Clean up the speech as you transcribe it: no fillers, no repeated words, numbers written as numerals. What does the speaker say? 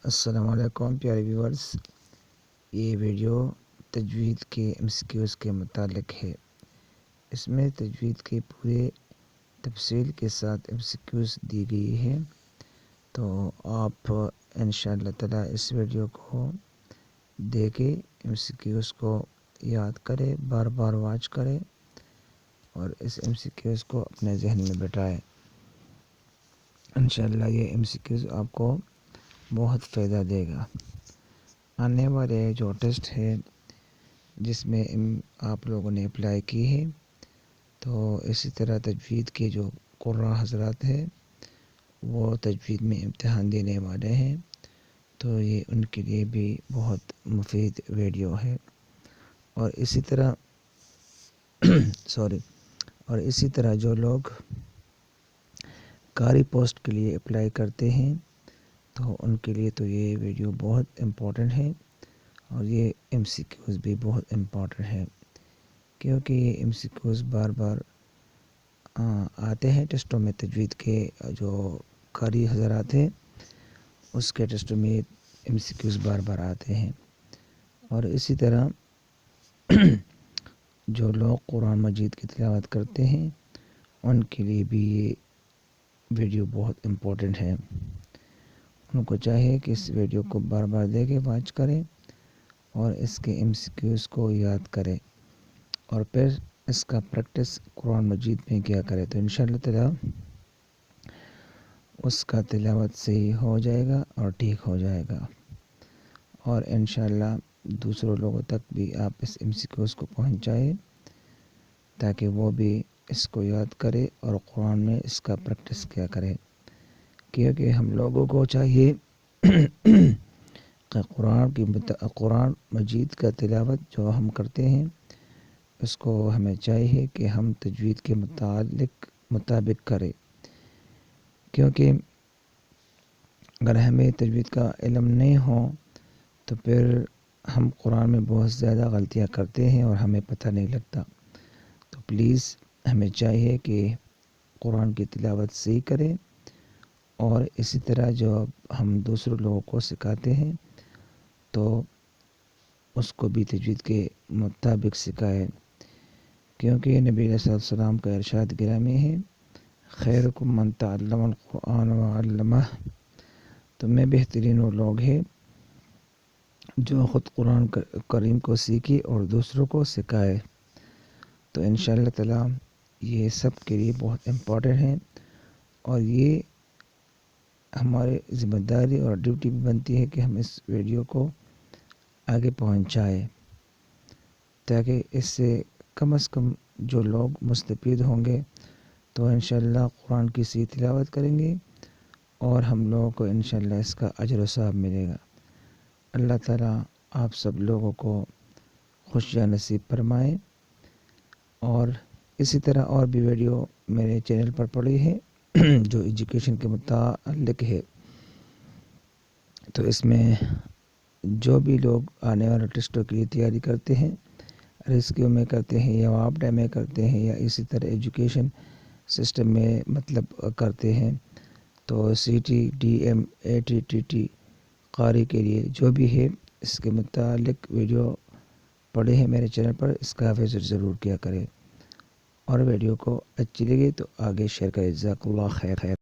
السلام علیکم پیارے ویورز، یہ ویڈیو تجوید کے MCQs کے متعلق ہے۔ اس میں تجوید کے پورے تفصیل کے ساتھ MCQs دی گئی ہے، تو آپ انشاءاللہ تعالی اس ویڈیو کو دیکھیں، MCQs کو یاد کریں، بار بار واچ کریں اور اس MCQs کو اپنے ذہن میں بٹھائیں۔ انشاءاللہ یہ MCQs آپ کو بہت فائدہ دے گا۔ آنے والے جو ٹیسٹ ہے جس میں آپ لوگوں نے اپلائی کی ہے، تو اسی طرح تجوید کے جو قراء حضرات ہیں وہ تجوید میں امتحان دینے والے ہیں، تو یہ ان کے لیے بھی بہت مفید ویڈیو ہے۔ اور اسی طرح جو لوگ قاری پوسٹ کے لیے اپلائی کرتے ہیں تو ان کے لیے تو یہ ویڈیو بہت امپورٹنٹ ہے، اور یہ MCQs بھی بہت امپورٹنٹ ہے، کیونکہ یہ MCQs بار بار آتے ہیں ٹیسٹوں میں۔ تجوید کے جو قاری حضرات ہیں اس کے ٹیسٹوں میں MCQs بار بار آتے ہیں۔ اور اسی طرح جو لوگ قرآن مجید کی تلاوت کرتے ہیں ان کے لیے بھی یہ ویڈیو بہت امپورٹنٹ ہے۔ ان کو چاہیے کہ اس ویڈیو کو بار بار دیکھیں، واچ کریں اور اس کے MCQs کو یاد کریں، اور پھر اس کا پریکٹس قرآن مجید میں کیا کرے، تو انشاءاللہ تعالی اس کا تلاوت صحیح ہو جائے گا اور ٹھیک ہو جائے گا، اور انشاءاللہ دوسروں لوگوں تک بھی آپ اس MCQs کو پہنچائیں تاکہ وہ بھی اس کو یاد کرے اور قرآن میں اس کا پریکٹس کیا کرے، کیونکہ ہم لوگوں کو چاہیے کہ قرآن مجید کا تلاوت جو ہم کرتے ہیں اس کو ہمیں چاہیے کہ ہم تجوید کے مطابق کریں، کیونکہ اگر ہمیں تجوید کا علم نہیں ہو تو پھر ہم قرآن میں بہت زیادہ غلطیاں کرتے ہیں اور ہمیں پتہ نہیں لگتا۔ تو پلیز ہمیں چاہیے کہ قرآن کی تلاوت صحیح کریں، اور اسی طرح جو ہم دوسروں لوگوں کو سکھاتے ہیں تو اس کو بھی تجوید کے مطابق سکھائیں، کیونکہ نبی علیہ السلام کا ارشاد گرامی ہے، خیرکم من تعلم القرآن وعلمہ، تو میں بہترین وہ لوگ ہیں جو خود قرآن کریم کو سیکھے اور دوسروں کو سکھائے۔ تو انشاءاللہ تعالی یہ سب کے لیے بہت امپورٹنٹ ہے، اور یہ ہمارے ذمہ داری اور ڈیوٹی بھی بنتی ہے کہ ہم اس ویڈیو کو آگے پہنچائیں، تاکہ اس سے کم از کم جو لوگ مستفید ہوں گے تو انشاءاللہ قرآن کی صحیح تلاوت کریں گے، اور ہم لوگوں کو انشاءاللہ اس کا اجر و ثواب ملے گا۔ اللہ تعالیٰ آپ سب لوگوں کو خوشیاں نصیب فرمائے، اور اسی طرح اور بھی ویڈیو میرے چینل پر پڑی ہے جو ایجوکیشن کے متعلق ہے، تو اس میں جو بھی لوگ آنے والے ٹیسٹوں کے لیے تیاری کرتے ہیں، ریسکیو میں کرتے ہیں یا وابڈا میں کرتے ہیں یا اسی طرح ایجوکیشن سسٹم میں کرتے ہیں، تو CT DM ATTT قاری کے لیے جو بھی ہے اس کے متعلق ویڈیو پڑے ہیں میرے چینل پر، اس کا وزٹ ضرور کیا کریں، اور ویڈیو کو اچھی لگے تو آگے شیئر کریں۔ جزاک اللہ خیر۔